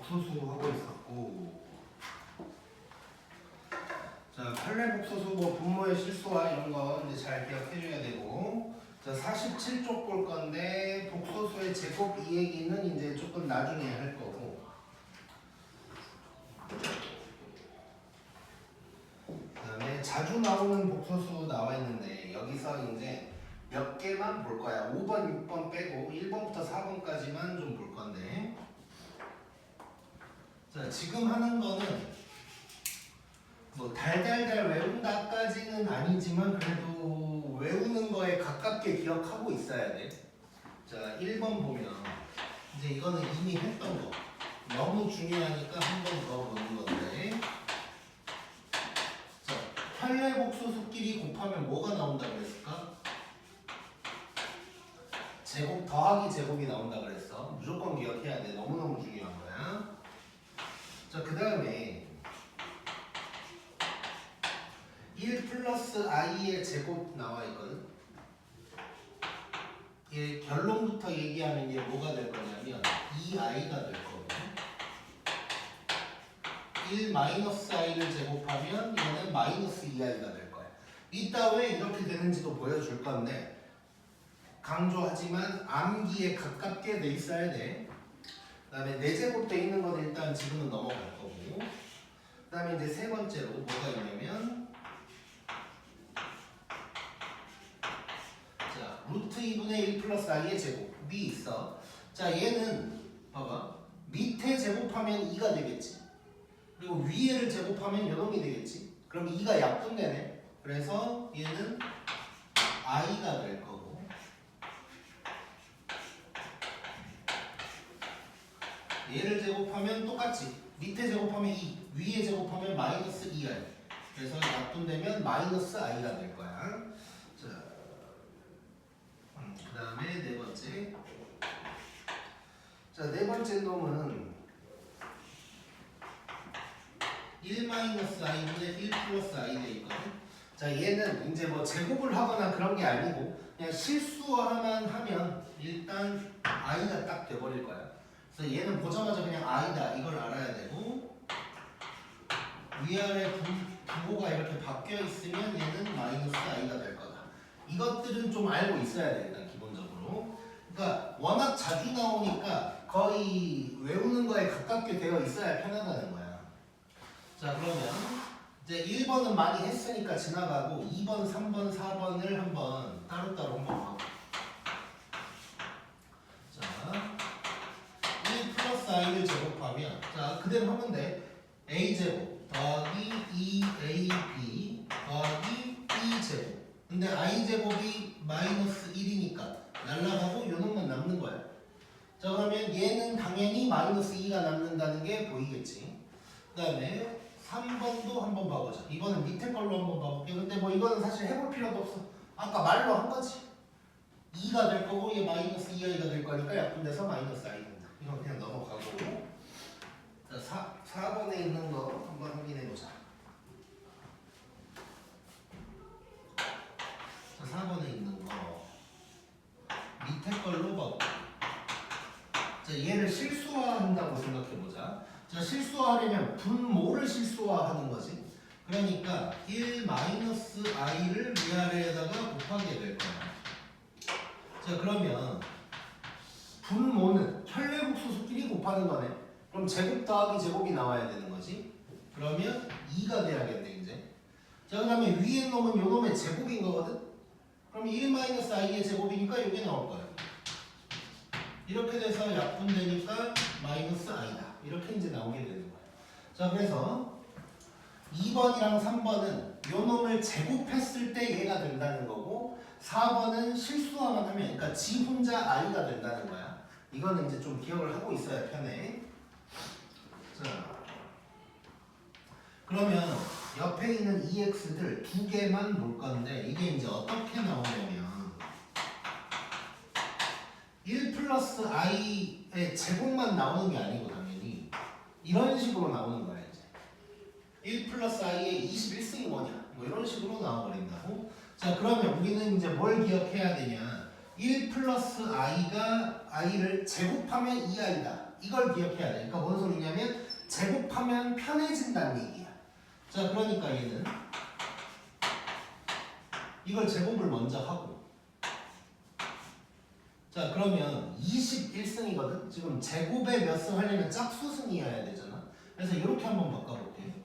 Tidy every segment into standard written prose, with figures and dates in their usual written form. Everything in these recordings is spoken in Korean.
복소수 하고 있었고, 자 판례 복소수 뭐 분모의 실수와 이런 거 이제 잘 기억해줘야 되고, 자 47쪽 볼 건데 복소수의 제곱 이 얘기는 이제 조금 나중에 할 거고, 그다음에 자주 나오는 복소수 나와 있는데 여기서 이제 몇 개만 볼 거야. 5번, 6번 빼고 1번부터 4번까지만 좀 볼 건데, 자 지금 하는 거는 뭐 달달달 외운다까지는 아니지만 그래도 외우는 거에 가깝게 기억하고 있어야 돼. 자 1번 보면 이제 이거는 이미 했던 거 너무 중요하니까 한 번 더 보는 건데, 자 판례복소수끼리 곱하면 뭐가 나온다고 그랬을까? 제곱 더하기 제곱이 나온다 그랬어. 무조건 기억해야 돼. 너무너무 중요한 거야. 자 그 다음에 1 플러스 i의 제곱 나와 있거든. 얘 결론부터 얘기하는 게 뭐가 될 거냐면 2i가 될 거거든. 1 마이너스 i를 제곱하면 얘는 마이너스 2i가 될 거야. 이따 왜 이렇게 되는지도 보여줄 건데, 강조하지만 암기에 가깝게 돼 있어야 돼. 그 다음에 4제곱 돼 있는 건 일단 지금은 넘어갈 거고, 그 다음에 이제 세 번째로 뭐가 있냐면, 자 루트 2분의 1 플러스 i의 제곱이 있어. 자 얘는 봐봐, 밑에 제곱하면 2가 되겠지. 그리고 위에를 제곱하면 요놈이 되겠지. 그럼 2가 약분되네. 그래서 얘는 i가 될 거고, 얘를 제곱하면 똑같지. 밑에 제곱하면 2, 위에 제곱하면 마이너스 2i. 그래서 약분되면 마이너스 i가 될 거야. 자, 그 다음에 네 번째. 자, 네 번째 놈은 1 마이너스 i분의 1 플러스 i 돼 있거든. 자, 얘는 이제 뭐 제곱을 하거나 그런 게 아니고 그냥 실수화만 하면 일단 i가 딱 돼버릴 거야. 그래서 얘는 보자마자 그냥 i다 이걸 알아야 되고, 위아래 부호가 이렇게 바뀌어 있으면 얘는 마이너스 i가 될 거다. 이것들은 좀 알고 있어야 돼 일단 기본적으로. 그러니까 워낙 자주 나오니까 거의 외우는 거에 가깝게 되어 있어야 편하다는 거야. 자 그러면 이제 1번은 많이 했으니까 지나가고 2번, 3번, 4번을 한번 따로따로 한번 봐봐. 자 1 플러스 i를 제곱하면, 자 그대로 하면 돼. a제곱 더하기 2ab 더하기 b제곱. 근데 i제곱이 마이너스 1이니까 날라가고 요놈만 남는 거야. 자 그러면 얘는 당연히 마이너스 2가 남는다는 게 보이겠지. 그 다음에 3번도 한번 봐보자. 이거는 밑에 걸로 한번 봐볼게. 근데 뭐 이거는 사실 해볼 필요도 없어. 아까 말로 한 거지. 2가 될 거고 얘 마이너스 2i가 될 거니까 약분돼서 마이너스 i 된다. 이건 그냥 넘어가고. 자 4번에 있는 거 한번 확인해 보자. 자 4번에 있는 거 밑에 걸로 봐. 자 얘를 실수화한다고 생각해 보자. 자 실수화하려면 분모를 실수화하는 거지. 그러니까 1 마이너스 i를 위아래에다가 곱하게 될 거야. 자 그러면 분모는 편례복소수끼리 곱하는 거네. 그럼 제곱 더하기 제곱이 나와야 되는 거지. 그러면 2가 돼야겠네 이제. 자 그 다음에 위에 놈은 요 놈의 제곱인 거거든. 그럼 1 마이너스 i의 제곱이니까 이게 나올 거야. 이렇게 돼서 약분되니까 마이너스 i다. 이렇게 이제 나오게 되는 거야. 자 그래서 2번이랑 3번은 요 놈을 제곱했을 때 얘가 된다는 거고, 4번은 실수화만 하면, 그러니까 지 혼자 i가 된다는 거야. 이거는 이제 좀 기억을 하고 있어야 편해. 자 그러면 옆에 있는 EX들 두 개만 볼 건데, 이게 이제 어떻게 나오냐면 1 플러스 i의 제곱만 나오는 게 아니고 당연히 이런 식으로 나오는 거야 이제. 1 플러스 i의 21승이 뭐냐 뭐 이런 식으로 나와버린다고. 자 그러면 우리는 이제 뭘 기억해야 되냐, 1 플러스 i가 i를 제곱하면 2i다 이걸 기억해야 돼. 그러니까 뭔 소리냐면 제곱하면 편해진다는 얘기야. 자, 그러니까 얘는 이걸 제곱을 먼저 하고, 자, 그러면 21승이거든? 지금 제곱에 몇 승 하려면 짝수승이어야 되잖아. 그래서 이렇게 한번 바꿔볼게.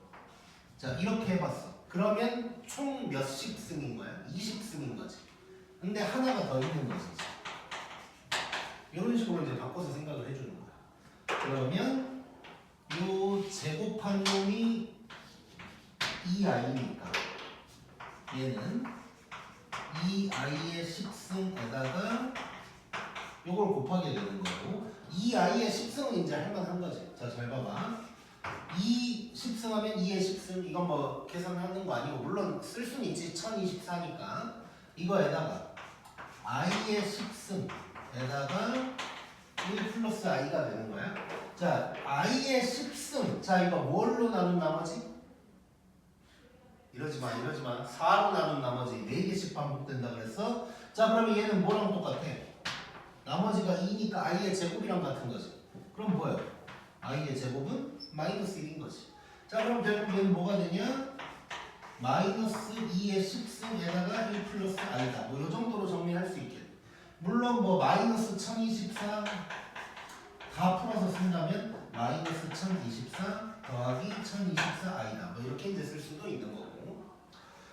자, 이렇게 해봤어. 그러면 총 몇십 승인 거야? 20승인 거지. 근데 하나가 더 있는 거지. 이런 식으로 이제 바꿔서 생각을 해주는 거야. 그러면 요 제곱한 놈이 2i니까 얘는 2i의 10승에다가 요걸 곱하게 되는 거고, 2i의 10승은 이제 할만한 거지. 자, 잘 봐봐. 2 10승하면 2의 10승, 이건 뭐 계산하는 거 아니고 물론 쓸 수는 있지. 1024니까 이거에다가 i의 10승에다가 1 플러스 i가 되는 거야. 자, i의 10승, 자, 이거 뭘로 나눈 나머지? 이러지마 4로 나눈 나머지 4개씩 반복된다 그랬어. 자, 그러면 얘는 뭐랑 똑같아? 나머지가 2니까 i의 제곱이랑 같은 거지. 그럼 뭐야? i의 제곱은 마이너스 1인 거지. 자, 그럼 결국 얘는 뭐가 되냐? 마이너스 2의 10승에다가 1 플러스 i다. 뭐 요 정도로 정리할 수 있겠네. 물론 뭐 마이너스 1024 다 풀어서 쓴다면 마이너스 1024 더하기 1024i다. 뭐 이렇게 이제 쓸 수도 있는 거고.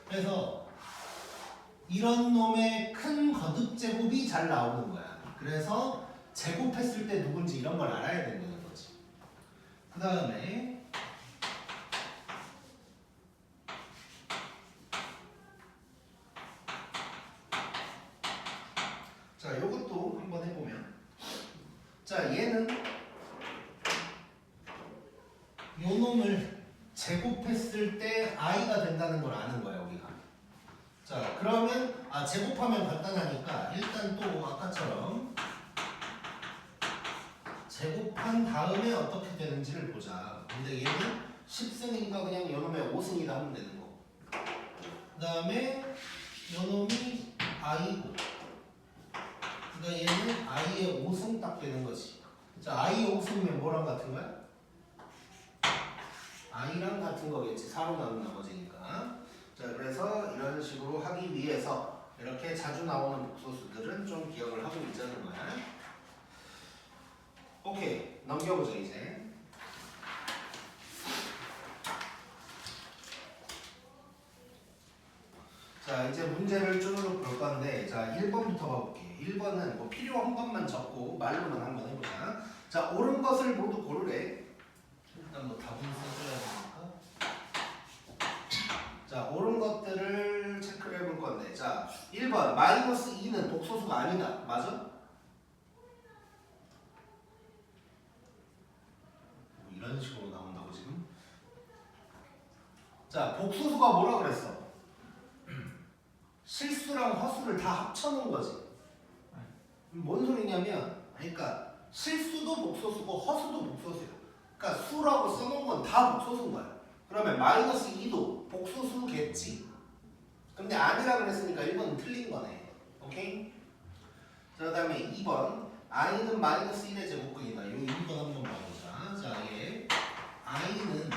그래서 이런 놈의 큰 거듭 제곱이 잘 나오는 거야. 그래서 제곱했을 때 누군지 이런 걸 알아야 된다는 거지. 그 다음에 자, 요것도 한번 해보면, 자, 얘는 요 놈을 제곱했을 때 i가 된다는 걸 아는 거야, 우리가. 자, 그러면 제곱하면 간단하니까 일단 또 아까처럼 제곱한 다음에 어떻게 되는지를 보자. 근데 얘는 10승이니까 그냥 요 놈의 5승이다 하면 되는 거고, 그 다음에 요 놈이 i고, 그러니까 얘는 i의 5승 딱 되는 거지. 자, i의 5승이면 뭐랑 같은 거야? i랑 같은 거겠지. 4로 나눈 나머지니까. 자, 그래서 이런 식으로 하기 위해서 이렇게 자주 나오는 복소수들은 좀 기억을 하고 있자는 거야. 오케이, 넘겨보자 이제. 자, 이제 문제를 쭉 볼 건데, 자, 1번부터 봐볼게. 1번은 뭐 필요한 것만 적고 말로만 한번 해보자. 자, 옳은 것을 모두 고르래. 일단 뭐 답은 써줘야 되니까. 자, 옳은 것들을 체크를 해볼 건데, 자, 1번 마이너스 2는 복소수가 아니다. 맞아? 뭐 이런 식으로 나온다고 지금? 자, 복소수가 뭐라 그랬어? 실수랑 허수를 다 합쳐놓은 거지. 뭔 소리냐면, 그러니까 실수도 복소수고 허수도 복소수야. 그러니까 수라고 써놓은 건 다 복소수인 거야. 그러면 마이너스 2도 복소수겠지. 근데 아니라 그랬으니까 1번은 틀린 거네. 오케이? 자, 그 다음에 2번 i는 마이너스 1의 제곱근이다. 요 2번 한번 봐보자. 자, 얘 i는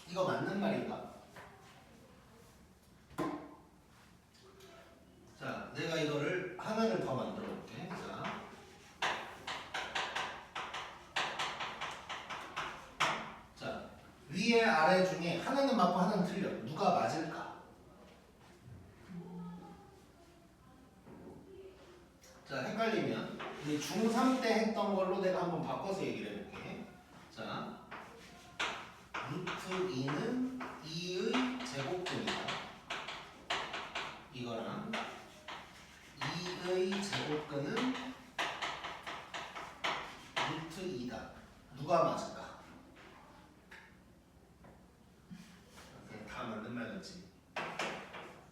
이거 맞는 말인가? 자, 내가 이거를 하나를 더 만들어 볼게. 자, 위에 아래 중에 하나는 맞고 하나는 틀려. 누가 맞을까? 자, 헷갈리면 우리 중3 때 했던 걸로 내가 한번 바꿔서 얘기를 해볼게. 자, 루트 2는 2의 제곱근이다. 이거랑 2의 제곱근은 루트 2다. 누가 맞을까? 다 맞는 말 같지.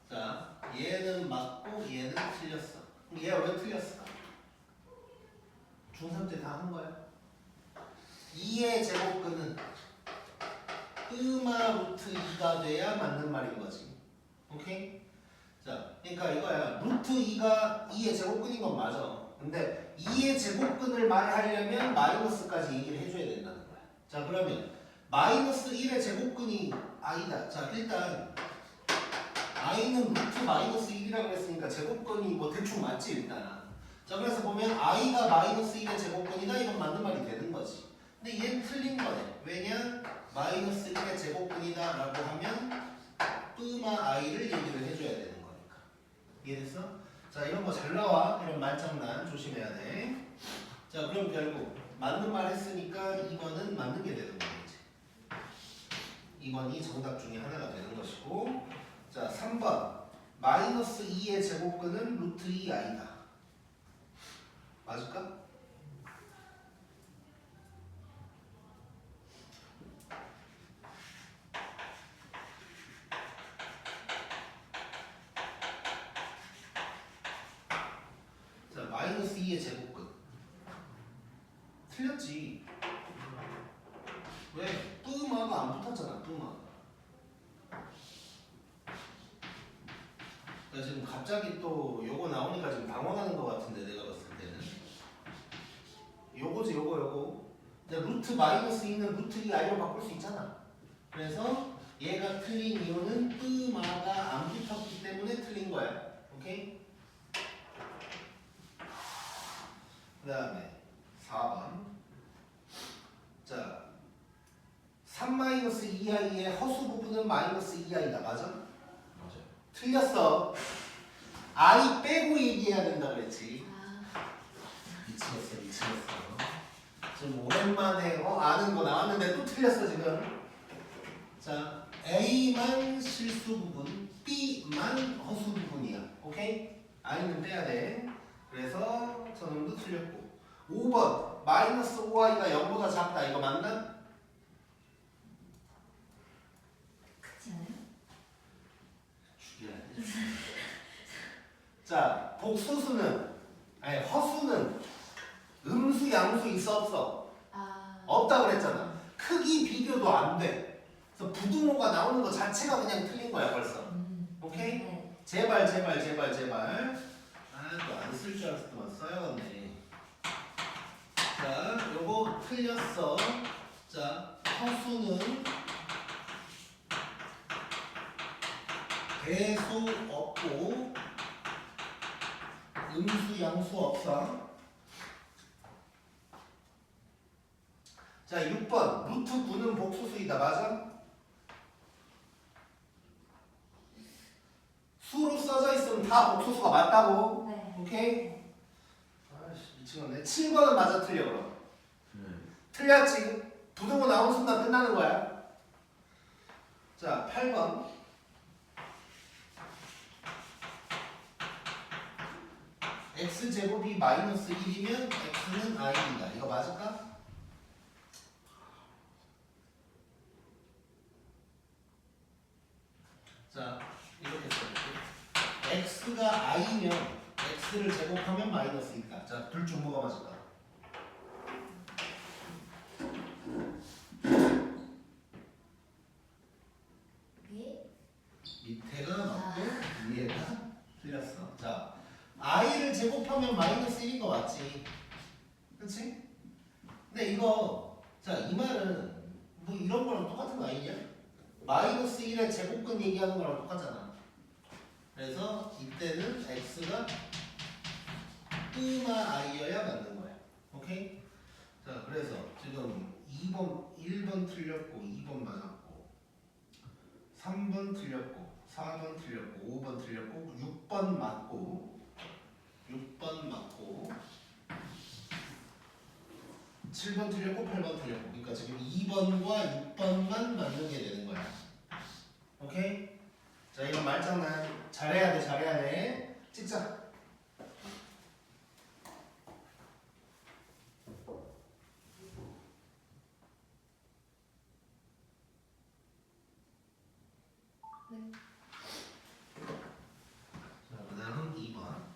자, 얘는 맞고 얘는 틀렸어. 그럼 얘가 왜 틀렸을까? 중3 때 다 한 거야. 2의 제곱근은 음마 루트 2가 돼야 맞는 말인 거지. 오케이? 자, 그러니까 이거야. 루트 2가 2의 제곱근인 건 맞아. 근데 2의 제곱근을 말하려면 마이너스까지 얘기를 해줘야 된다는 거야. 자, 그러면 마이너스 1의 제곱근이 i다. 자, 일단 i는 루트 마이너스 1이라고 했으니까 제곱근이 뭐 대충 맞지 일단. 자, 그래서 보면 i가 마이너스 1의 제곱근이다. 이건 맞는 말이 되는 거지. 근데 얘는 틀린 거네. 왜냐? 마이너스 1의 제곱근이다 라고 하면 뿌마 i를 얘기를 해줘야 되는 거니까. 이해됐어? 자, 이런 거 잘 나와. 이런 말장난 조심해야 돼. 자, 그럼 결국 맞는 말 했으니까 2번은 맞는 게 되는 거겠지. 2번이 정답 중에 하나가 되는 것이고. 자, 3번 마이너스 2의 제곱근은 루트 2i다. 맞을까? 자, 마이너스 2의 제곱근 틀렸지. 왜? 뿌마가 안 붙었잖아. 뿌마. 나 지금 갑자기 또 요거 나오니까 지금 당황하는 것 같은데 내가 봤을 때는 요거지 요거. 근데 루트 마이너스 2는 루트 2i로 바꿀 수 있잖아. 그래서 얘가 틀린 이유는 뿌마가 안 붙었기 때문에 틀린 거야. 오케이? 그 다음에 4번. 자, 3-2i의 허수 부분은 마이너스 2i다. 맞아? 맞아요. 틀렸어. i 빼고 얘기해야 된다 그랬지. 미치겠어. 지금 오랜만에 아는 거 나왔는데 또 틀렸어 지금. 자, a만 실수 부분, b만 허수 부분이야. 오케이? i는 빼야 돼. 그래서 저놈도 틀렸고. 5번 마이너스 5i가 0보다 작다. 이거 맞나? 크지 않아요? 죽여야 돼. 자, 복수수는 아니 허수는 음수 양수 있어 없어? 없다고 그랬잖아. 크기 비교도 안 돼. 그래서 부등호가 나오는 거 자체가 그냥 틀린 거야 벌써. 오케이? 네. 제발. 아, 또 안 쓸 줄 알았더만 써야겠네. 자, 요거 틀렸어. 자, 허수는 배수 없고 음수 양수 없어. 자, 6번 루트 9는 복수수이다. 맞아? 수로 써져 있으면 다 복수수가 맞다고. 네. 오케이? 아이씨 미치겠네. 7번은 맞아 틀려 그럼. 네. 틀렸지. 부등호 나온 순간 끝나는 거야. 자, 8번. x제곱이 마이너스 1이면 x는 i이다. 이거 맞을까? 자, 이렇게 써볼게. x가 i면 x를 제곱하면 마이너스 2다. 자, 둘 중 뭐가 맞을까? 위에? 밑에가 맞고 위에가 틀렸어. 자, i를 제곱하면 마이너스 1인 거 맞지? 그치? 근데 이거 자, 이 말은 뭐 이런 거랑 똑같은 거 아니냐? 마이너스 1의 제곱근 얘기하는 거랑 똑같잖아. 그래서 이때는 x가 뿌마 i여야 맞는 거야. 오케이? 자, 그래서 지금 2번, 1번 틀렸고 2번 맞았고 3번 틀렸고 4번 틀렸고 5번 틀렸고 6번 맞고 7번 틀렸고 8번 틀렸고. 그러니까 지금 2번과 6번만 맞는 게 되는 거야. 오케이? 자, 이건 말장난 잘해야 돼. 찍자. 네. 자, 그 다음은 2번.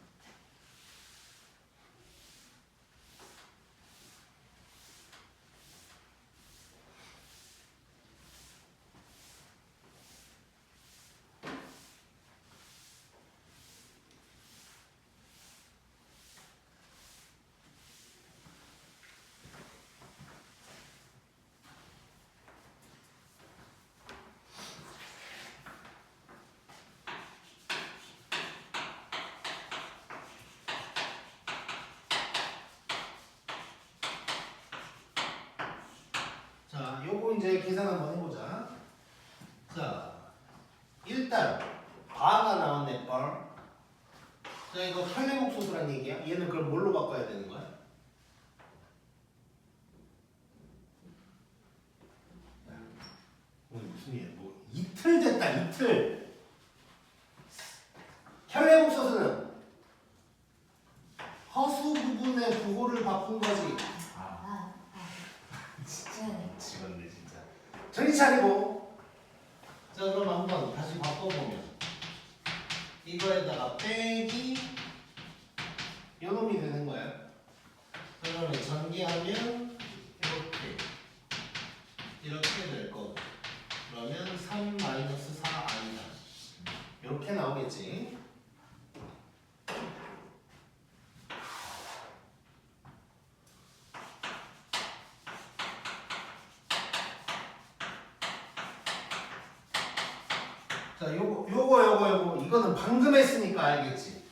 이제 계산 한번 해보자. 자, 일단 바가 나왔네, bar. 자, 이거 편례목소수란 얘기야. 얘는 그럼 뭘로 바꿔야 되는 거야? 오늘 무슨 일이야? 뭐 이틀 됐다, 이틀. 편례목소수는 허수 부분의 부호를 바꾼 거지. 진짜. 미치겠네 진짜. 정신 차리고. 자, 그럼 한번 다시 바꿔보면 이거에다가 빼기 요놈이 되는 거야. 그러면 전개하면 이렇게 될 거고, 그러면 3 마이너스 4i다 이렇게 나오겠지. 자, 요거 이거는 방금 했으니까 알겠지.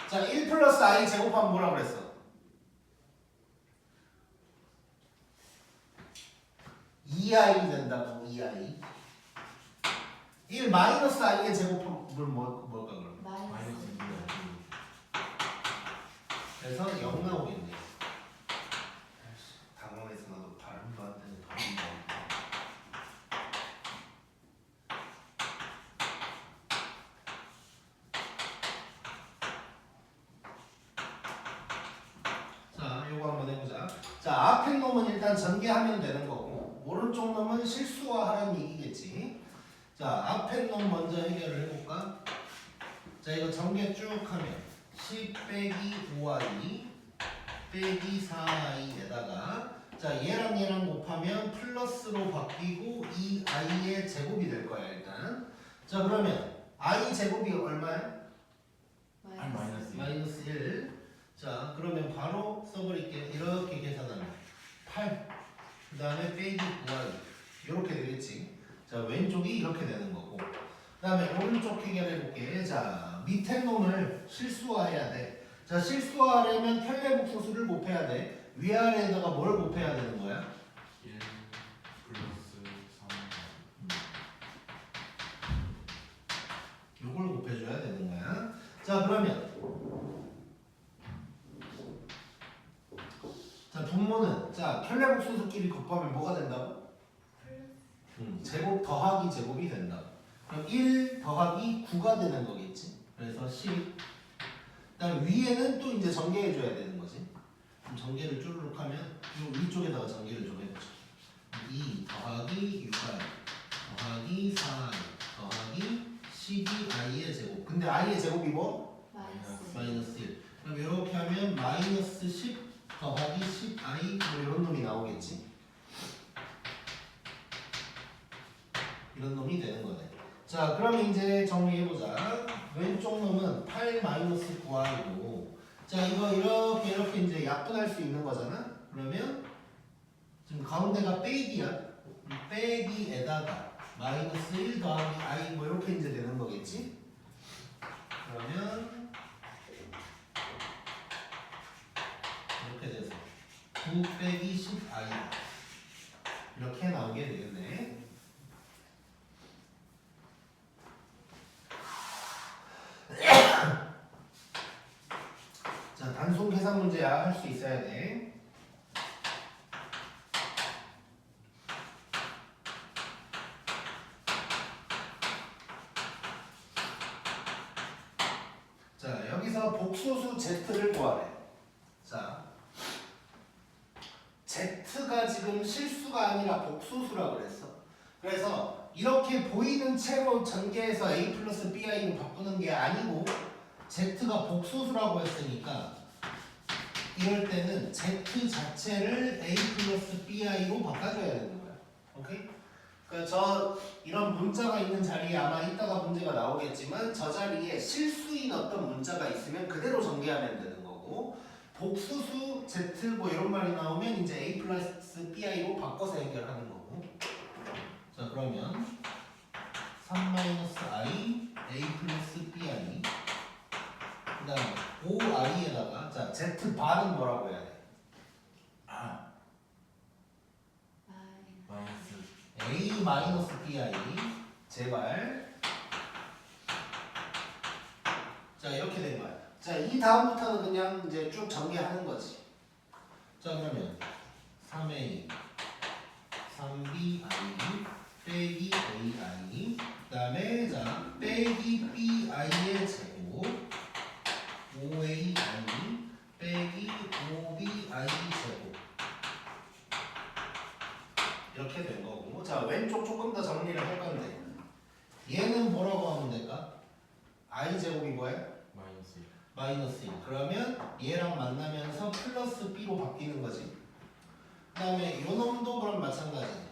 자, 1 플러스 i 제곱하면 뭐라 그랬어? 2i 된다고. 2i. 1 마이너스 i의 제곱하면 뭘까 그럼? 마이너스. 그래서 0 나오겠네. 당황해서 나도 발음도 안 되는 발음도 안 돼. 자, 요거 한번 해보자. 자, 앞에 놈은 일단 전개하면 되는 거고, 오른쪽 놈은 실수화하라는 얘기겠지. 자, 앞에 놈 먼저 해결을 해볼까? 자, 이거 전개 쭉 하면 10 빼기 5i 빼기 4i에다가, 자, 얘랑 곱하면 플러스로 바뀌고 2i의 제곱이 될 거야 일단. 자, 그러면 i 제곱이 얼마야? 마이너스 1. 자, 그러면 바로 써버릴게요. 이렇게 계산하면 8, 그 다음에 빼기 9i 이렇게 되겠지. 자, 왼쪽이 이렇게 되는 거고, 그 다음에 오른쪽 해결해볼게. 자, 밑에 놈을 실수화해야 돼. 자, 실수화하려면 편례복소수를 곱해야 돼. 위아래에다가 뭘 곱해야 되는 거야? 1 플러스 3. 요걸 곱해줘야 되는 거야. 자, 그러면 자, 분모는 자, 편례복소수끼리 곱하면 뭐가 된다고? 제곱 더하기 제곱이 된다. 그럼 1 더하기 9가 되는 거겠지. 그래서 10. 그다음 위에는 또 이제 전개해줘야 되는 거지. 그럼 전개를 쭈르륵 하면 이 위쪽에다가 전개를 좀 해보자. 2 더하기 6i 더하기 4i 더하기 12i의 제곱. 근데 i의 제곱이 뭐? 마이너스 1. 그럼 이렇게 하면 마이너스 10 더하기 10i 뭐 이런 놈이 나오겠지. 이런 놈이 되는 거네. 자, 그러면 이제 정리해보자. 왼쪽 놈은 8 마이너스 9i고, 자, 이거 이렇게 이제 약분할 수 있는 거잖아. 그러면 지금 가운데가 빼기야. 빼기에다가 마이너스 1 더하기 i 뭐 이렇게 이제 되는 거겠지. 그러면 이렇게 돼서 9 빼기 10i 이렇게 나오게 되겠네. 자, 단순 계산 문제야. 할 수 있어야 돼. 자, 여기서 복소수 z를 구하래. 자, z가 지금 실수가 아니라 복소수라고 그랬어. 그래서 이렇게 보이는 채로 전개해서 a 플러스 bi로 바꾸는 게 아니고, z가 복소수라고 했으니까 이럴 때는 z 자체를 a 플러스 bi로 바꿔줘야 되는 거야. 오케이? 그러니까 저 이런 문자가 있는 자리에 아마 이따가 문제가 나오겠지만, 저 자리에 실수인 어떤 문자가 있으면 그대로 전개하면 되는 거고, 복수수 z 뭐 이런 말이 나오면 이제 a 플러스 bi로 바꿔서 해결하는 거고. 자, 그러면 3-i a 플러스 bi, 그 다음에 5i에다가 자, z 바는 뭐라고 해야 돼? 마이너스 a 마이너스 bi 제발. 자 이렇게 된 거야. 자 이 다음부터는 그냥 이제 쭉 전개하는 거지. 자 그러면 3a 3bi 빼기 ai 그 다음에 자 빼기 bi의 제곱 5ai 빼기 5bi 제곱 이렇게 된 거고. 자 왼쪽 조금 더 정리를 할 건데 얘는 뭐라고 하면 될까? i 제곱이 뭐야? 마이너스 1. 마이너스 1. 그러면 얘랑 만나면서 플러스 b로 바뀌는 거지. 그 다음에 요 놈도 그럼 마찬가지네.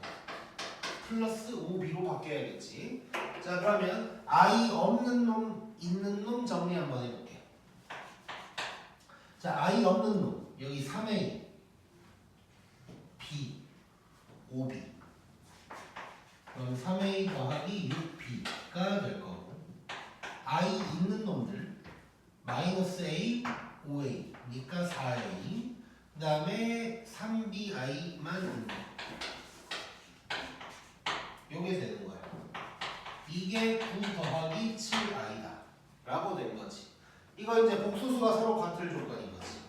플러스 5b로 바뀌어야겠지. 자 그러면 i 없는 놈 있는 놈 정리 한번 해볼게. 자 i 없는 놈 여기 3a b 5b 그럼 3a 더하기 6b가 될 거고 i 있는 놈들 마이너스 a 5a 니까 4a 그 다음에 3bi만 있는 요게 되는 거야. 이게 9 더하기 7i다 라고 된 거지. 이거 이제 복수수가 서로 같을 조건인 거지.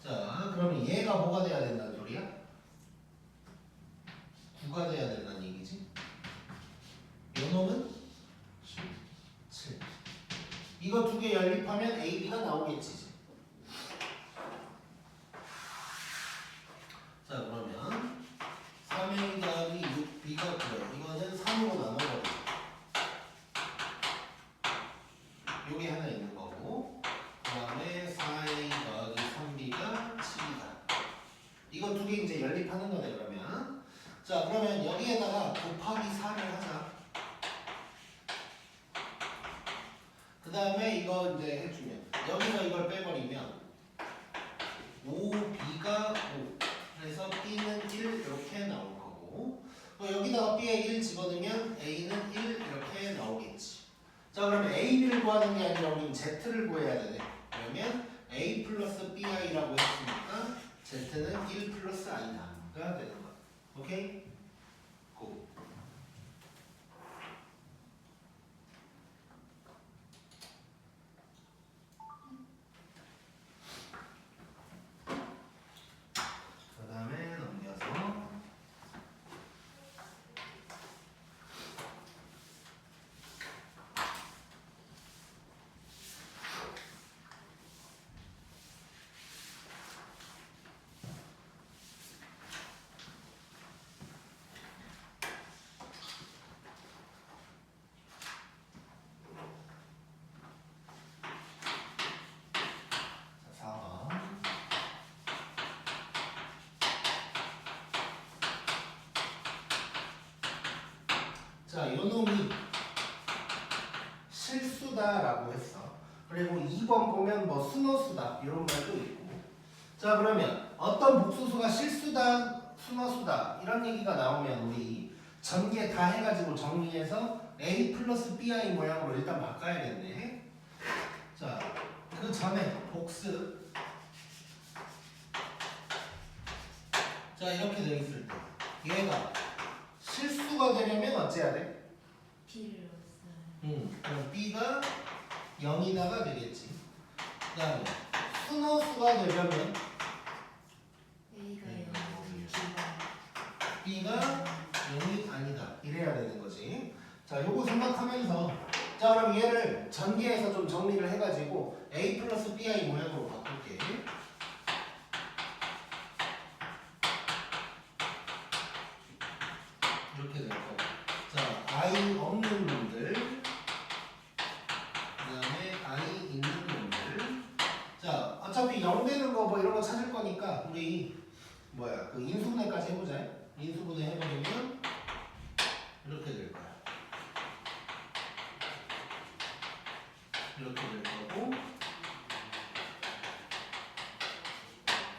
자 그러면 얘가 뭐가 돼야 된다는 소리야? 9가 돼야 된다는 얘기지. 요 놈은 7. 이거 두 개 연립하면 AB가 나오겠지. 자 그러면 3A 더하기 6B가 그래. 이거는 3으로 나눠버리자. 요게 하나 있는 거고 그 다음에 4A 더하기 3B가 7이다. 이거 두 개 이제 연립하는 거네 그러면. 자 그러면 여기에다가 곱하기 4를 하자. 그 다음에 이거 이제 해주면 여기서 이걸 빼버리면 5b가 5 그래서 b는 1 이렇게 나올 거고 또 여기다가 b에 1 집어넣으면 a는 1 이렇게 나오겠지. 자 그러면 a를 구하는 게 아니라 우리는 z를 구해야 되네. 그러면 a 플러스 bi라고 했으니까 z는 1 플러스 i다가 되는 거야. 오케이? 고. 그 다음에 넘겨서 자, 4번 자, 요 놈이 실수다라고 했어. 그리고 2번 보면 뭐 순어수다 이런 말도 있고. 자, 그러면 어떤 복수수가 실수다, 순어수다 이런 얘기가 나오면 우리 전개 다 해가지고 정리해서 a 플러스 bi 모양으로 일단 바꿔야겠네. 자, 그 전에 복수. 자, 이렇게 되어 있을 때 얘가 실수가 되려면 어째야 돼? B를 써요. 그럼 b가 0이다가 되겠지. 그 다음에 순어수가 되려면 A가 A가 0, b가 0이 아니다. 이래야 되는 거지. 자, 요거 생각하면서 자, 그럼 얘를 전개해서 좀 정리를 해가지고 a 플러스 bi 모양으로 바꿀게. 이렇게 될 거고. 자, i 없는 놈들. 그 다음에 i 있는 놈들. 자, 어차피 0 되는 거 뭐 이런 거 찾을 거니까 우리 뭐야 그 인수분해까지 해보자. 인수분해 해버리면 이렇게 될 거야. 이렇게 될 거고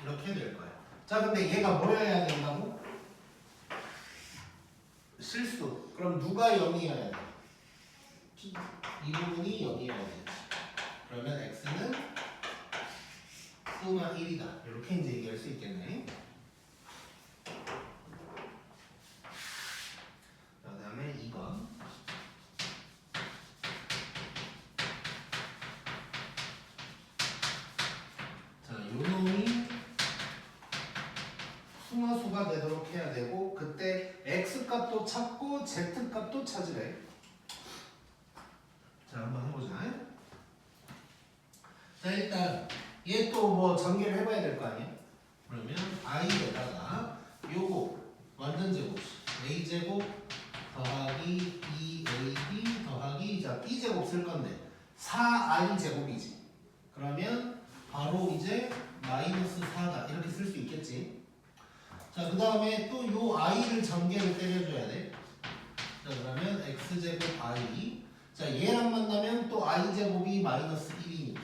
이렇게 될 거야. 자, 근데 얘가 뭐여야 된다고? 실수. 그럼 누가 0이어야 돼? B. 이 부분이 0이어야 돼. 그러면 x는 수마 1이다. 이렇게 이제 얘기할 수 있겠네. 찾고 z 값도 찾으래. 자 한번 해보자. 자 일단 얘 또 뭐 전개를 해봐야 될 거 아니야? 그러면 i에다가 요거 완전 제곱식 a제곱 더하기 2ab 더하기 자 b제곱 쓸 건데 4i 제곱이지. 그러면 바로 이제 마이너스 4다 이렇게 쓸 수 있겠지. 자 그 다음에 또 요 i를 전개를 때려줘야 돼. 자 그러면 x제곱 i 자 얘랑 만나면 또 i제곱이 마이너스 1이니까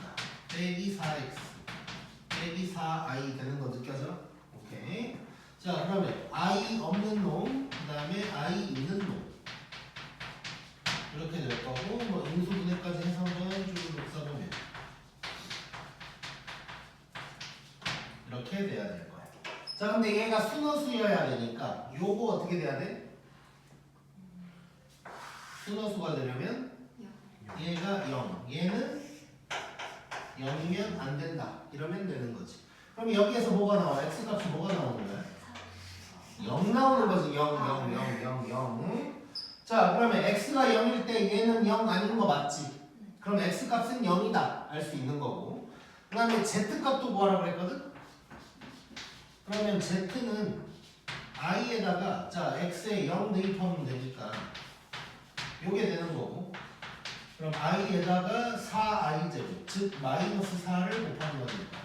빼기 4x 빼기 4i 되는 거 느껴져? 오케이. 자 그러면 i 없는 놈 그 다음에 i 있는 놈 이렇게 될 거고 뭐 인수분해까지 해서 한번 쭉 써보면 이렇게 돼야 될 거야. 자 근데 얘가 순허수여야 되니까 요거 어떻게 돼야 돼? 순허수가 되려면 얘가 0 얘는 0이면 안 된다 이러면 되는 거지. 그럼 여기에서 뭐가 나와? x 값이 뭐가 나오는 거야? 0 나오는 거지. 0 0 0 0 0 자 그러면 x가 0일 때 얘는 0 아닌 거 맞지? 그럼 x 값은 0이다 알 수 있는 거고 그 다음에 z 값도 구하라고 그랬거든? 그러면 z는 i에다가 자 x에 0 대입하면 되니까 요게 되는 거고 그럼 i에다가 4i 제곱 즉 마이너스 4를 곱하는 거니까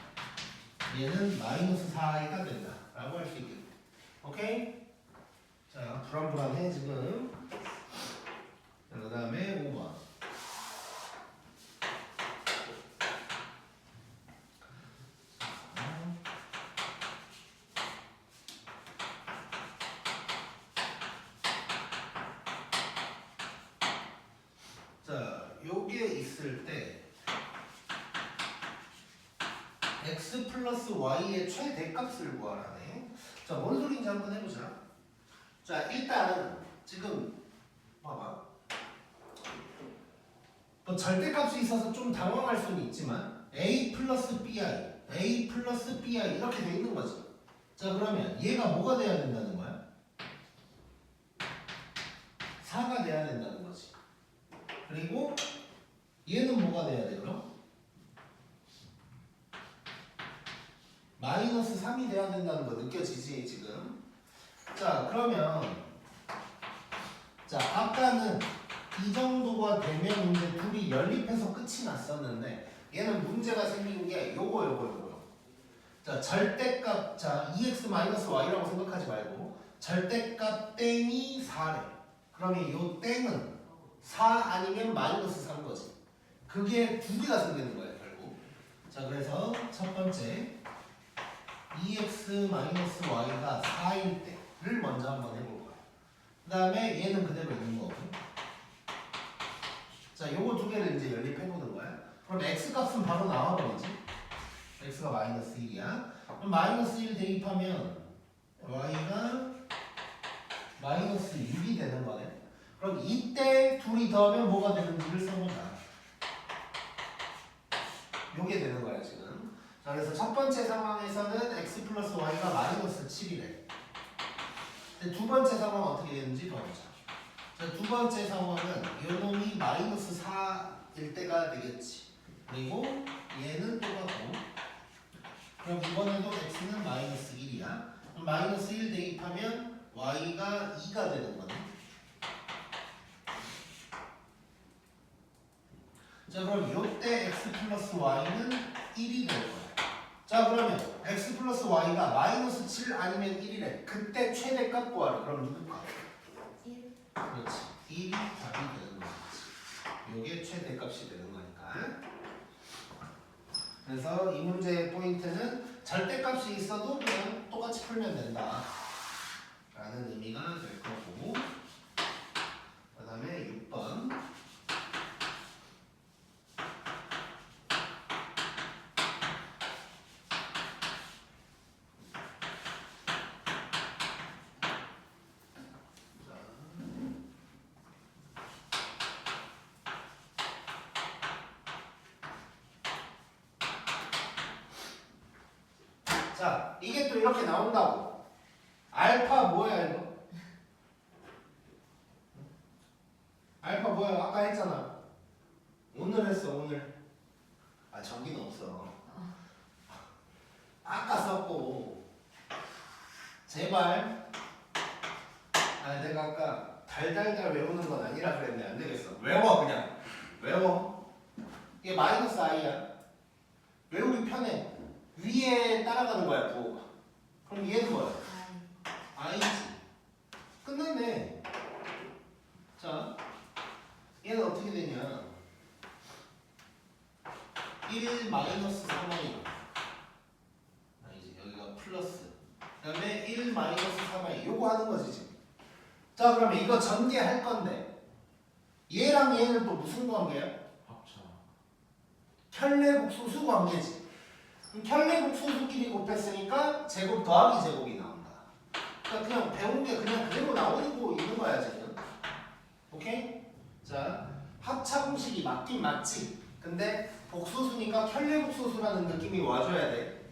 얘는 마이너스 4i가 된다 라고 할 수 있겠네. 오케이? 자 불안불안해 지금. 그 다음에 5번 자 요게 있을 때 x 플러스 y의 최대값을 구하라네. 자 뭔 소리인지 한번 해보자. 자 일단 지금 봐봐 뭐 절대값이 있어서 좀 당황할 수는 있지만 a 플러스 bi 이렇게 돼 있는 거지. 자 그러면 얘가 뭐가 돼야 된다는 거야? 4가 돼야 된다는 거지. 그리고 얘는 뭐가 돼야 돼 그럼? 마이너스 3이 돼야 된다는 거 느껴지지 지금? 자 그러면 자 아까는 이 정도가 되면 이제 둘이 연립해서 끝이 났었는데 얘는 문제가 생긴 게 요거 자 절대값 자 2x-y라고 생각하지 말고 절대값 땡이 4래. 그러면 요 땡은 4 아니면 마이너스 4인 거지. 그게 두 개가 생기는 거야 결국. 자 그래서 첫 번째 2x-y가 4일 때를 먼저 한번 해볼 거야. 그 다음에 얘는 그대로 있는 거고. 자 요거 두 개를 이제 연립해보는 거야. 그럼 x 값은 바로 나와버리지. x가 마이너스 1이야. 그럼 마이너스 1 대입하면 y가 마이너스 6이 되는 거네. 그럼 이때 둘이 더하면 뭐가 되는지를 써보자. 요게 되는 거야 지금. 자 그래서 첫 번째 상황에서는 x 플러스 y가 마이너스 7이래. 근데 두 번째 상황은 어떻게 되는지 봐보자. 자, 두 번째 상황은 요 놈이 마이너스 4일 때가 되겠지. 그리고 얘는 또 같고. 그럼 이번에도 x는 마이너스 1이야. 그럼 마이너스 1 대입하면 y가 2가 되는 거네. 자 그럼 요때 x 플러스 y는 1이 될 거야. 자 그러면 x 플러스 y가 마이너스 7 아니면 1이래. 그때 최대값 구하라. 그럼 누구 값? 1 그렇지. 1이 답이 되는 거지. 요게 최대값이 되는 거니까. 그래서 이 문제의 포인트는 절대값이 있어도 그냥 똑같이 풀면 된다 라는 의미가 될 거고. 그 다음에 6번 자, 이게 또 이렇게 나온다고. 알파 뭐야 이거? 오늘 했어 오늘. 아 저기는 없어. 아까 썼고. 제발. 아 내가 아까 달달달 외우는 건 아니라 그랬는데 안 되겠어. 외워 그냥. 외워. 이게 마이너스 i야. 외우기 편해. 위에 따라가는 거야 부호가. 그럼 얘는 뭐야? i지. 끝났네. 자, 얘는 어떻게 되냐? 1 마이너스 3i. 아니지, 여기가 플러스. 그 다음에 1 마이너스 3i. 요거 하는 거지 지금. 자, 그러면 이거 전개할 건데 얘랑 얘는 또 무슨 관계야? 합차. 켤레복수수 관계지. 그럼 켤레복수수끼리 곱했으니까 제곱 더하기 제곱이 나온다. 그러니까 그냥 배운 게 그냥 그대로 나오고 있는 거야 지금. 오케이? 자, 합차 공식이 맞긴 맞지. 근데 복수수니까 켤레복수수라는 느낌이 와줘야 돼.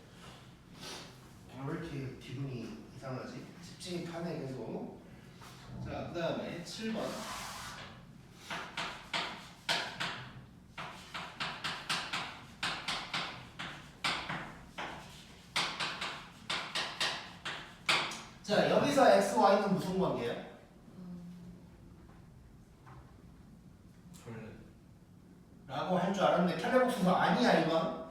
왜 이렇게 기분이 이상하지? 집중이 타네 계속. 자, 그 다음에 7번. 자, 여기서 x, y는 무슨 관계야? 원래 라고 할 줄 알았는데 켤레복수수 아니야 이건.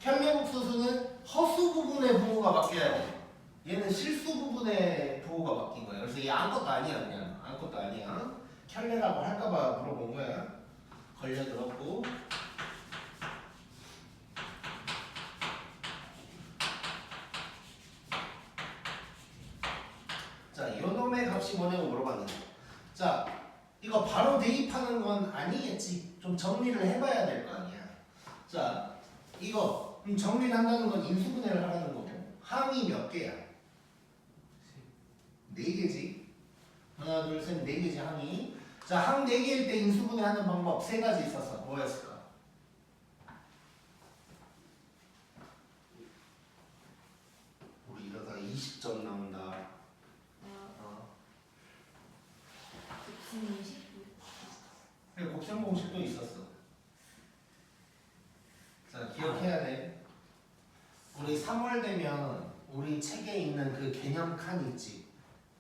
켤레복수수는 허수 부분의 부호가 바뀌어야 돼. 얘는 실수 부분의 부호가 바뀐 거야. 그래서 얘 아무것도 아니야 그냥. 아무것도 아니야. 켤레라고 할까봐 물어본 거야. 걸려들었고. 자, 요놈의 값이 뭐냐고 물어봤는데. 자, 이거 바로 대입하는 건 아니겠지. 좀 정리를 해봐야 될 거 아니야. 자, 이거 정리를 한다는 건 인수분해를 하라는 거고. 항이 몇 개야? 4개지. 하나, 둘, 셋, 4개지 항이. 자, 항 4개일 때 인수분해하는 방법 3가지 있었어. 뭐였을까? 우리 이러다가 20점 나온다. 곱셈 공식도 있었어. 자, 기억해야 돼. 우리 3월 되면 우리 책에 있는 그 개념 칸 있지.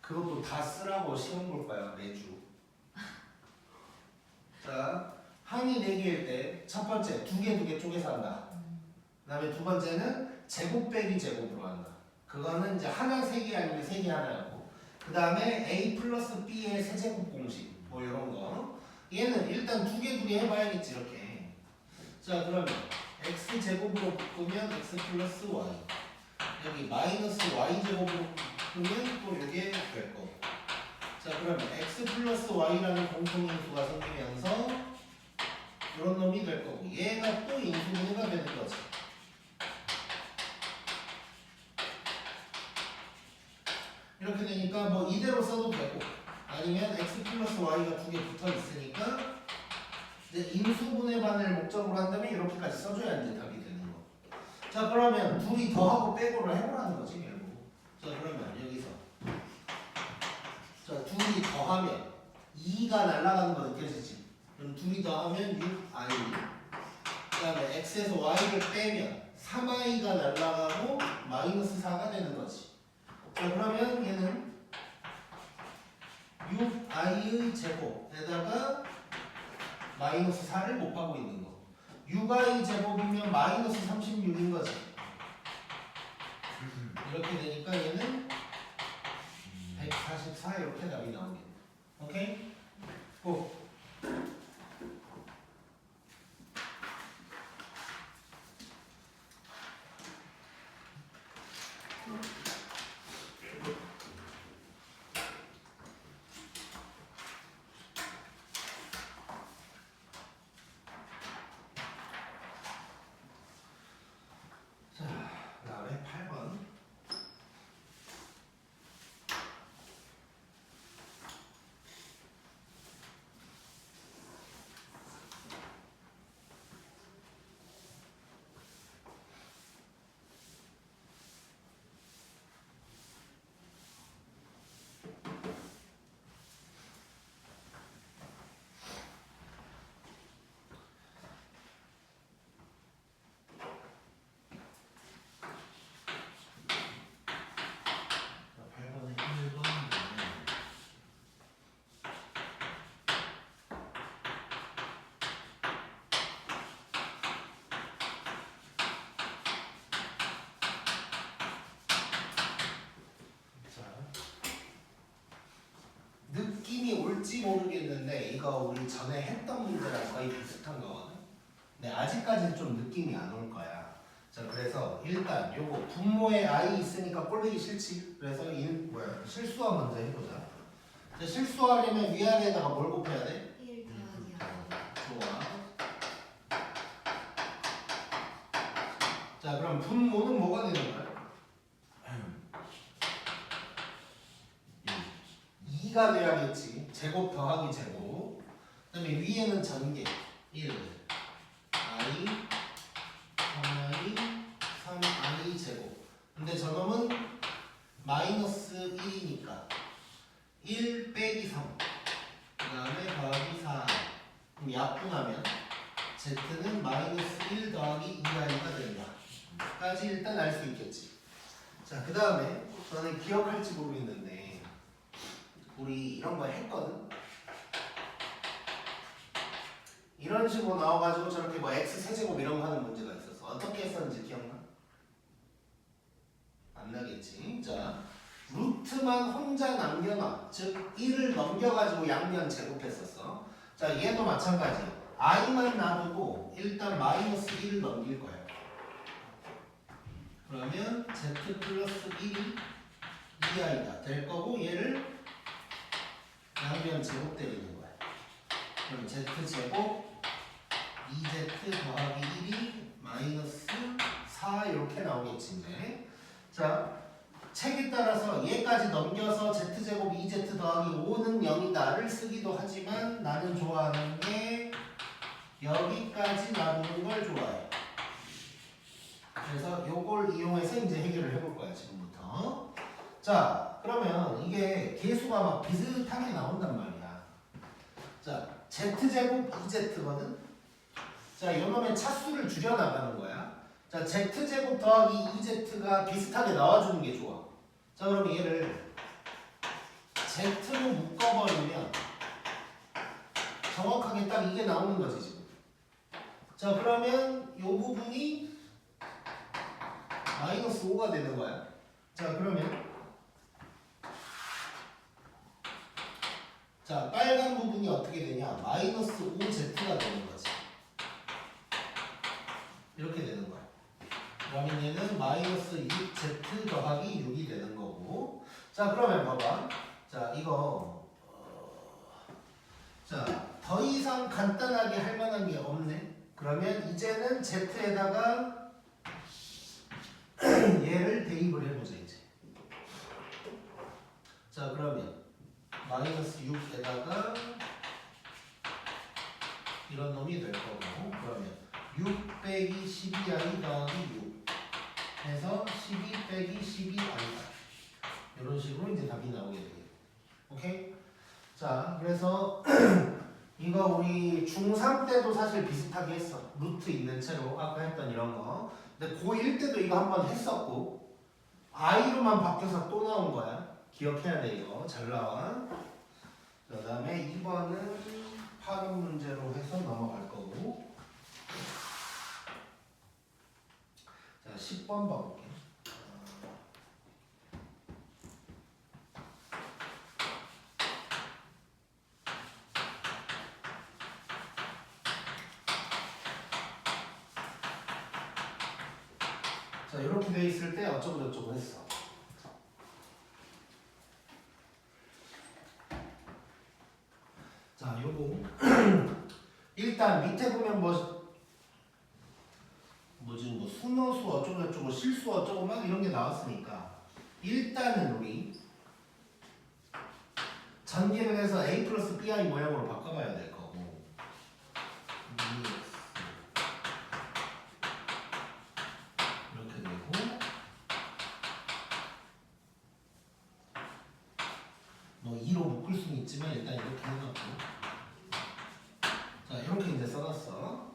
그것도 다 쓰라고 시험 볼 거야 매주. 자, 항이 4개일 때 첫 번째 2개 쪼개서 한다. 그 다음에 두 번째는 제곱 빼기 제곱으로 한다. 그거는 이제 하나 3개 아니면 3개 하나였고. 그 다음에 a 플러스 b의 세제곱 공식 뭐 이런 거. 얘는 일단 2개 해봐야겠지 이렇게. 자, 그러면 x 제곱으로 바꾸면 x 플러스 y. 여기 마이너스 y 제곱으로 바꾸면 또 이게 될 거고. 자, 그러면 x 플러스 y라는 공통인수가 생기면서 이런 놈이 될 거고, 얘가 또 인수분해가 되는 거지. 이렇게 되니까 뭐 이대로 써도 되고, 아니면 x 플러스 y가 2개 붙어 있으니까 이제 인수분해반을 목적으로 한다면 이렇게까지 써줘야 이제 답이 되는 거. 자, 그러면 둘이 더하고 빼고를 해보라는 거지 결국. 자, 그러면 여기서 자, 둘이 더하면 2가 날아가는 거 느껴지지? 그럼 둘이 더하면 6i. 그 다음에 x에서 y를 빼면 3i가 날아가고 마이너스 4가 되는 거지. 자, 그러면 얘는 6i의 제곱에다가 마이너스 4를 곱하고 있는 거. 6i 제곱이면 마이너스 36인 거지. 이렇게 되니까 얘는 144 이렇게 답이 나오겠네. 오케이? 고. 자, 그다음에 8번. 모르겠는데 이거 우리 전에 했던 문제랑 거의 비슷한 거거든. 근데 아직까지는 좀 느낌이 안 올 거야. 자, 그래서 일단 요거 분모에 i 있으니까 꼴보기 싫지. 그래서 실수화 먼저 해보자. 자, 실수하려면 위아래에다가 뭘 곱해야 돼? 1 더하기 i. 좋아. 자, 그럼 분모는 뭐가 되는 거야? 2가 돼야겠지. 제곱 더하기 제곱. 그 다음에 위에는 전개. 1, i, 3i, 3i 제곱. 근데 저놈은 마이너스 1이니까 1 빼기 3. 그 다음에 더하기 4. 그럼 약분하면 z는 마이너스 1 더하기 2i가 된다. 까지 일단 알 수 있겠지. 자, 그 다음에 너네 기억할지 모르겠는데 우리 이런 거 했거든? 이런 식으로 나와가지고 저렇게 뭐 x 세제곱 이런 거 하는 문제가 있었어. 어떻게 했었는지 기억나? 안 나겠지. 자, 루트만 혼자 남겨놔. 즉 1을 넘겨가지고 양면 제곱했었어. 자, 얘도 마찬가지. i만 놔두고 일단 마이너스 1을 넘길 거야. 그러면 z 플러스 1이 2i가 될 거고 얘를 양면 제곱 때리는 거야. 그럼 z 제곱 2z 더하기 1이 마이너스 4 이렇게 나오겠지 이제. 자, 책에 따라서 얘까지 넘겨서 z제곱 2z 더하기 5는 0이다를 쓰기도 하지만 나는 좋아하는 게 여기까지 놔두는 걸 좋아해. 그래서 요걸 이용해서 이제 해결을 해볼 거야 지금부터. 자, 그러면 이게 계수가 막 비슷하게 나온단 말이야. 자, z제곱 2z거든. 자, 요놈의 차수를 줄여나가는 거야. 자, z제곱 더하기 2z가 비슷하게 나와주는 게 좋아. 자, 그럼 얘를 z로 묶어버리면 정확하게 딱 이게 나오는 거지 지금. 자, 그러면 요 부분이 마이너스 5가 되는 거야. 자, 그러면 자, 빨간 부분이 어떻게 되냐? 마이너스 5z가 되는 거지. 이렇게 되는 거야. 그러면 얘는 마이너스 6z 더하기 6이 되는 거고. 자, 그러면 봐봐. 자, 이거 자, 더 이상 간단하게 할 만한 게 없네. 그러면 이제는 z에다가 얘를 대입을 해보자 이제. 자, 그러면 마이너스 6에다가 이런 놈이 될 거고, 그러면 6 빼기 12i 더하기 6 해서 12 빼기 12i다. 이런 식으로 이제 답이 나오게 돼요. 오케이? 자, 그래서 이거 우리 중3 때도 사실 비슷하게 했어. 루트 있는 채로 아까 했던 이런 거. 근데 고1 때도 이거 한번 했었고 i로만 바뀌어서 또 나온 거야. 기억해야 돼 이거. 잘 나와. 그 다음에 2번은 파급 문제로 해서 넘어갈 거고. 자, 10번 봐볼게. 자, 이렇게 돼 있을 때 어쩌고 저쩌고 했어. 자, 요거 일단 밑에 보면 뭐지 뭐 순어수 어쩌고 저쩌고 실수 어쩌고 막 이런 게 나왔으니까 일단은 우리 전개를 해서 a 플러스 bi 모양으로 바꿔봐야 될 거고. 이렇게 되고 뭐 2로 묶을 수는 있지만 일단 이렇게 해놓고. 자, 이렇게 이제 써놨어.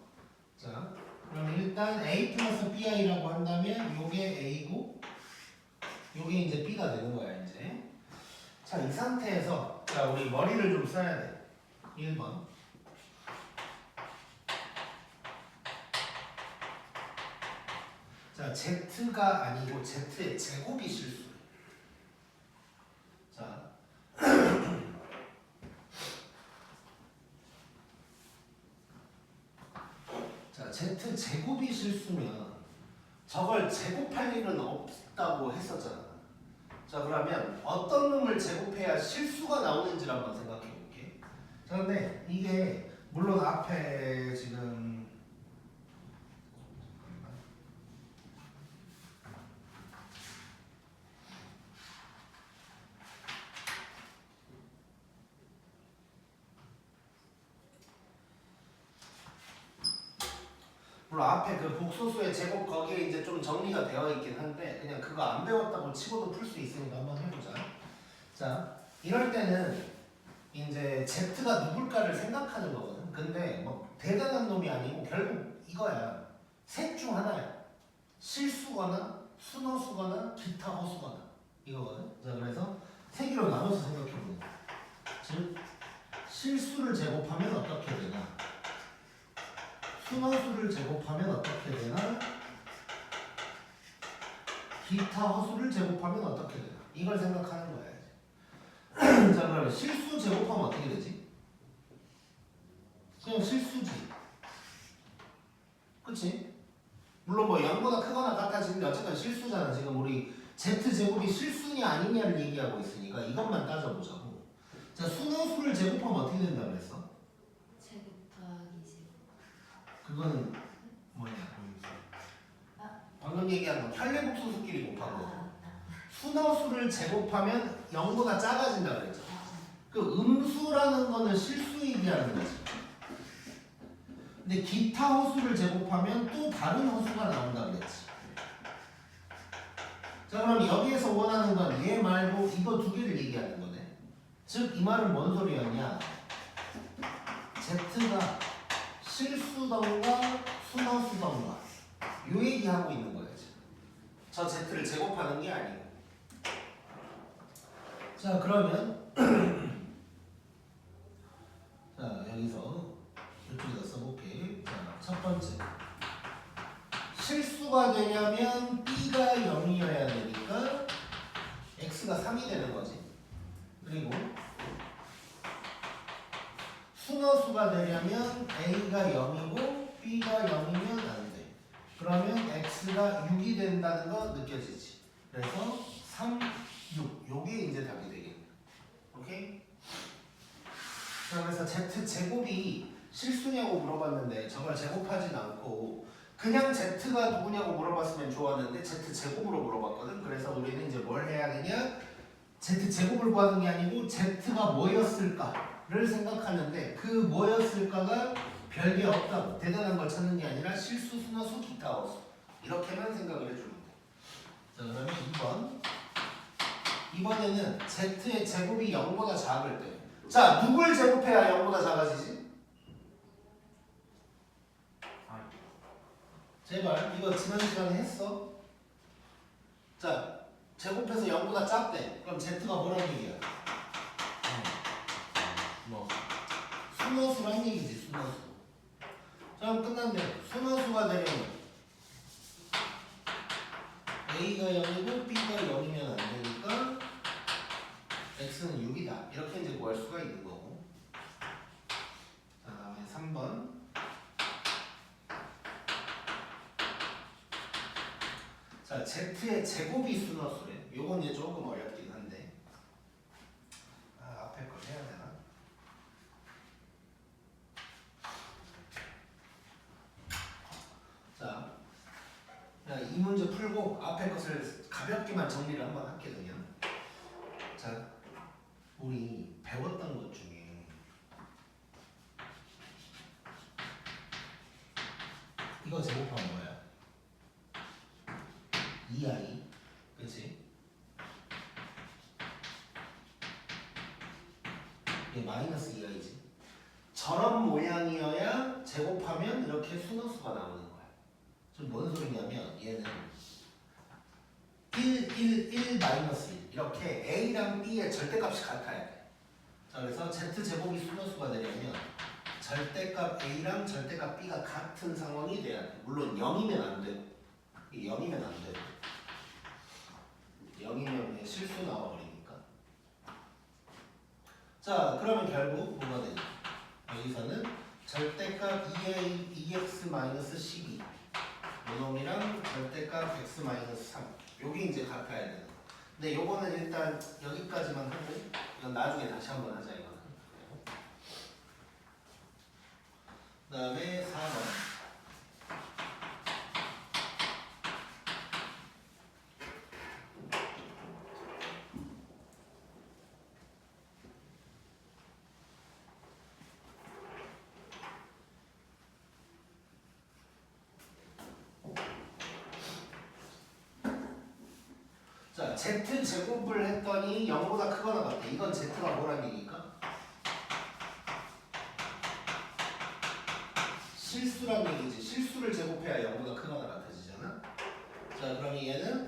자, 그럼 일단 a 플러스 bi라고 한다면 요게 a고 요게 이제 b가 되는 거야 이제. 자, 이 상태에서 자, 우리 머리를 좀 써야 돼. 1번. 자, z가 아니고 z의 제곱이 실수래. 자, 자, z 제곱이 실수면 저걸 제곱할 일은 없다고 했었잖아. 자, 그러면 어떤 놈을 제곱해야 실수가 나오는지를 한번 생각해 볼게. 자, 근데 이게 물론 앞에 지금 물론 앞에 그 복소수의 제곱 거기에 이제 좀 정리가 되어 있긴 한데 그냥 그거 안 배웠다고 치고도 풀 수 있으니까 한번 해보자. 자, 이럴 때는 이제 Z가 누굴까를 생각하는 거거든. 근데 뭐 대단한 놈이 아니고 결국 이거야. 셋 중 하나야. 실수거나 순허수거나 기타 허수거나 이거거든. 자, 그래서 세 개로 나눠서 생각해보는 거야. 즉 실수를 제곱하면 어떻게 되나? 순허수를 제곱하면 어떻게 되나? 기타 허수를 제곱하면 어떻게 되나? 이걸 생각하는 거야. 자, 그러면 실수 제곱하면 어떻게 되지? 그냥 실수지. 그치? 물론 뭐 0보다 크거나 같아지는데 어쨌든 실수잖아. 지금 우리 z제곱이 실수냐 아니냐를 얘기하고 있으니까 이것만 따져보자고. 자, 순허수를 제곱하면 어떻게 된다고 그랬어? 제곱 더하기 제곱. 그거는 뭐냐? 방금 얘기한 건 편례복소수끼리 곱한 거고. 순허수를 제곱하면 0보다 작아진다 그랬죠. 그 음수라는 거는 실수 얘기하는 거지. 근데 기타 허수를 제곱하면 또 다른 허수가 나온다 그랬지. 자, 그럼 여기에서 원하는 건 얘 말고 이거 두 개를 얘기하는 거네. 즉 이 말은 뭔 소리였냐? Z가 실수던가 순허수던가 요 얘기하고 있는 거예요. 지금. 저 Z를 제곱하는 게 아니고. 자, 그러면 자, 여기서 이쪽에다 써볼게. 자, 첫 번째 실수가 되냐면 B가 0이어야 되니까 X가 3이 되는 거지. 그리고 순허수가 되려면 A가 0이고 B가 0이면 안 돼. 그러면 X가 6이 된다는 거 느껴지지. 그래서 3, 6 요게 이제 답이 되겠네. 오케이? 자, 그래서 Z 제곱이 실수냐고 물어봤는데 저걸 제곱하진 않고 그냥 Z가 누구냐고 물어봤으면 좋았는데 Z 제곱으로 물어봤거든. 그래서 우리는 이제 뭘 해야 되냐? Z 제곱을 구하는 게 아니고 Z가 뭐였을까를 생각하는데 그 뭐였을까가 별게 없다고. 대단한 걸 찾는 게 아니라 실수, 순허수, 기타 허수 이렇게만 생각을 해주면 돼. 자, 그러면 2번. 이번에는 Z의 제곱이 0보다 작을 때. 자, 누굴 제곱해야 0보다 작아지지? 제발 이거 지난 시간에 했어. 자, 제곱해서 0보다 작대. 그럼 Z가 뭐란 얘기야? 뭐 순허수란 얘기지. 순허수. 자, 그럼 끝났네. 순허수가 되면 A가 0이고 B가 0이면 안 되니까 X는 6이다. 이렇게 이제 구할 수가 있는 거고. 자, 다음에 3번. 자, Z의 제곱이 순허수래. 요건 이제 조금 어렵긴 한데. 앞에 걸 해야 되나? 자, 이 문제 풀고 앞에 것을 가볍게만 정리를 한번 할게 그냥. 자, 우리 배웠던 것 중에 이거 제곱하면 뭐야? 2i, 그렇지? 이게 마이너스 2i지. 저런 모양이어야 제곱하면 이렇게 순허수가 나오는 거야. 좀 뭔 소리냐면 얘는 1, 1, 1, 마이너스 1 이렇게 A랑 B의 절대값이 같아야 돼. 자, 그래서 Z제곱이 순허수가 되려면 절대값 A랑 절대값 B가 같은 상황이 돼야 돼. 물론 0이면 안 되고 0이면 안 되고 0이면 실수 나와버리니까. 자, 그러면 결국 뭐가 되냐? 여기서는 절대값 2x-12 요놈이랑 절대값 x-3 요게 이제 같아야 되는 거. 근데 요거는 일단 여기까지만 하고 이건 나중에 다시 한번 하자 이거는. 그 다음에 4번 자, z제곱을 했더니 0보다 크거나 같아. 이건 z가 뭐란 얘기일까? 실수란 얘기지. 실수를 제곱해야 0보다 크거나 같아지잖아. 자, 그러면 얘는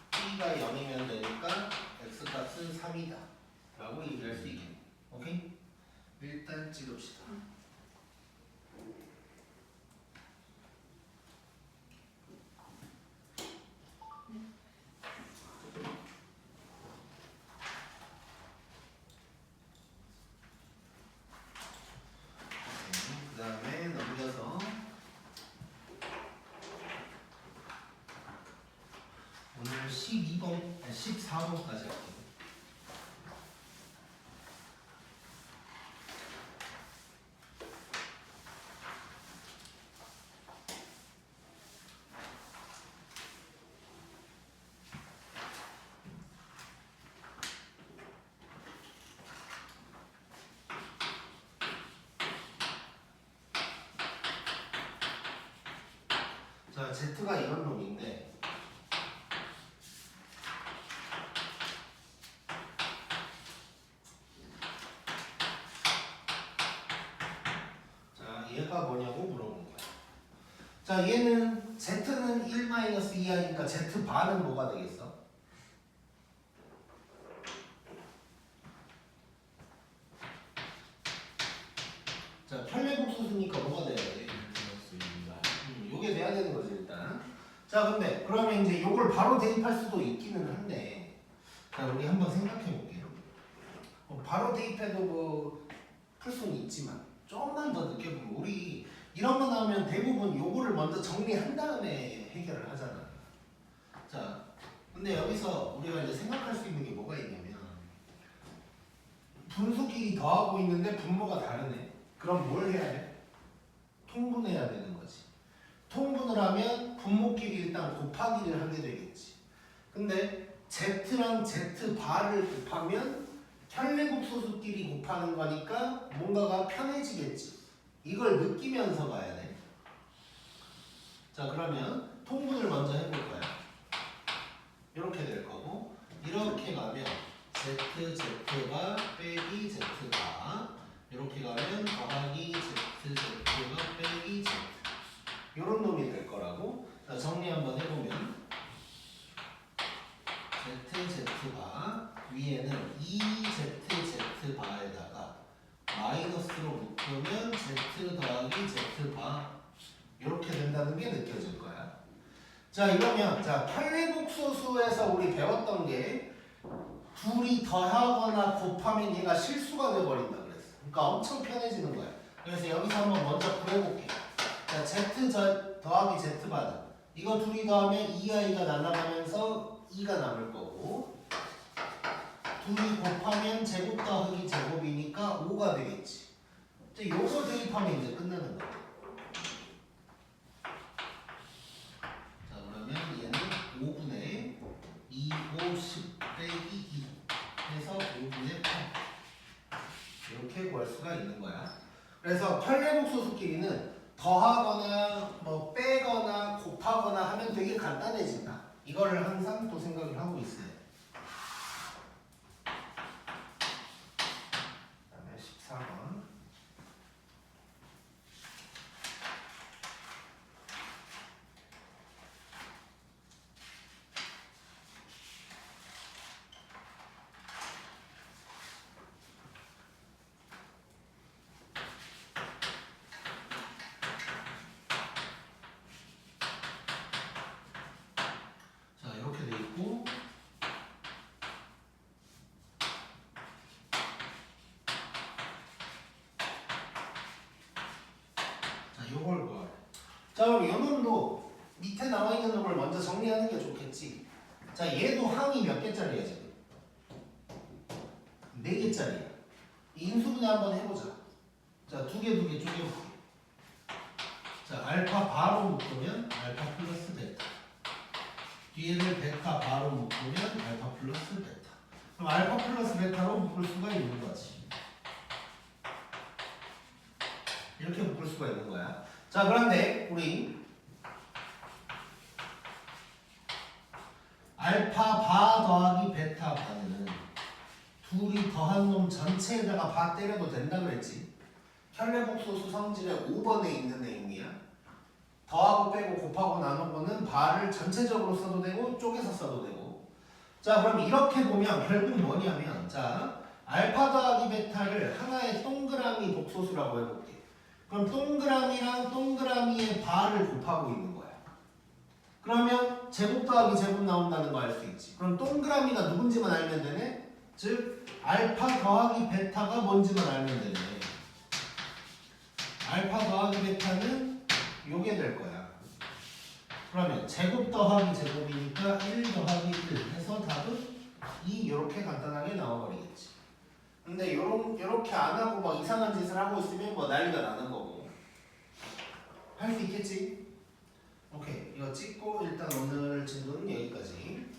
b가 0이면 되니까 x값은 3이다 라고 얘기할 수 있겠네. 오케이? 일단 찍읍시다. 그 다음에 넘겨서 오늘 12번, 14번까지 할게요. 자, Z가 이런 놈인데 자, 얘가 뭐냐고 물어본 거야. 자, 얘는 Z는 1-2하니까 Z 반은 뭐가 되겠어? 자, 편례복수수니까 뭐가 돼야 돼? 요게 돼야 되는 거지 일단. 자, 근데 그러면 이제 요걸 바로 대입할 수도 있기는 한데, 자, 우리 한번 생각해 볼게요. 바로 대입해도 뭐 풀 수는 있지만 조금만 더 느껴보면 우리 이런 거 나오면 대부분 요거를 먼저 정리한 다음에 해결을 하잖아. 자, 근데 여기서 우리가 이제 생각할 수 있는 게 뭐가 있냐면 분수끼리 더하고 있는데 분모가 다르네. 그럼 뭘 해야 돼? 통분해야 되는 거지. 통분을 하면 분모끼리 일단 곱하기를 하게 되겠지. 근데 Z랑 Z 바를 곱하면 편례곱소수끼리 곱하는 거니까 뭔가가 편해지겠지. 이걸 느끼면서 가야 돼. 자, 그러면 통분을 먼저 해볼 거야. 이렇게 될 거고, 이렇게 가면 Z, Z바 빼기 Z바, 이렇게 가면 더하기 Z, Z바 빼기 Z, 이런 놈이 될 거라고. 자, 정리 한번 해보면 Z, Z바 위에는 2Z, Z바에다가 마이너스로 묶으면 Z 더하기 Z바 이렇게 된다는 게 느껴질 거야. 자, 이러면 자, 편례복소수에서 우리 배웠던 게 둘이 더하거나 곱하면 얘가 실수가 돼버린다 그랬어. 그러니까 엄청 편해지는 거야. 그래서 여기서 한번 먼저 구해볼게. 자, Z 더하기 Z바다. 이거 둘이 더하면 2i가 날아가면서 2가 남을 거고, 둘이 곱하면 제곱 더하기 제곱이니까 5가 되겠지. 이제 요거 대입하면 이제 끝나는 거야. 자, 그러면 얘는 5분의 2, 5, 10 빼기 2 해서 5분의 8 이렇게 구할 수가 있는 거야. 그래서 편례복소수끼리는 더하거나 뭐 빼거나 곱하거나 하면 되게 간단해진다. 이거를 항상 또 생각을 하고 있어요. 그다음에 14번. 자, 이렇게 돼 있고 요걸 구하래. 자 그럼 요 놈도 밑에 나와 있는 놈을 먼저 정리하는 게 좋겠지. 자 얘도 항이 몇 개짜리야 지금? 4개짜리야. 인수분해 한번 해보자. 자 2개 쪼개볼게. 자 알파 바로 묶으면 알파 플러스 베타. 뒤에를 베타 바로 묶으면 알파 플러스 베타. 그럼 알파 플러스 베타로 묶을 수가 있는 거지. 이렇게 묶을 수가 있는 거야. 자 그런데 우리 알파 바 더하기 베타 바는 둘이 더한 놈 전체에다가 바 때려도 된다 그랬지. 혈례복소수 성질의 5번에 있는 내용이야. 더하고 빼고 곱하고 나누고는 바를 전체적으로 써도 되고 쪼개서 써도 되고. 자 그럼 이렇게 보면 결국 뭐냐면 자 알파 더하기 베타를 하나의 동그라미 복소수라고 해볼게. 그럼 동그라미랑 동그라미의 바를 곱하고 있는 거야. 그러면 제곱 더하기 제곱 나온다는 거 알 수 있지. 그럼 동그라미가 누군지만 알면 되네. 즉 알파 더하기 베타가 뭔지만 알면 되네. 알파 더하기 베타는 요게 될 거야. 그러면 제곱 더하기 제곱이니까 1 더하기 1 해서 답은 2 요렇게 간단하게 나와버리겠지. 근데 요렇게 안 하고 막 이상한 짓을 하고 있으면 뭐 난리가 나는 거고. 할 수 있겠지? 오케이 이거 찍고 일단 오늘 진도는 여기까지.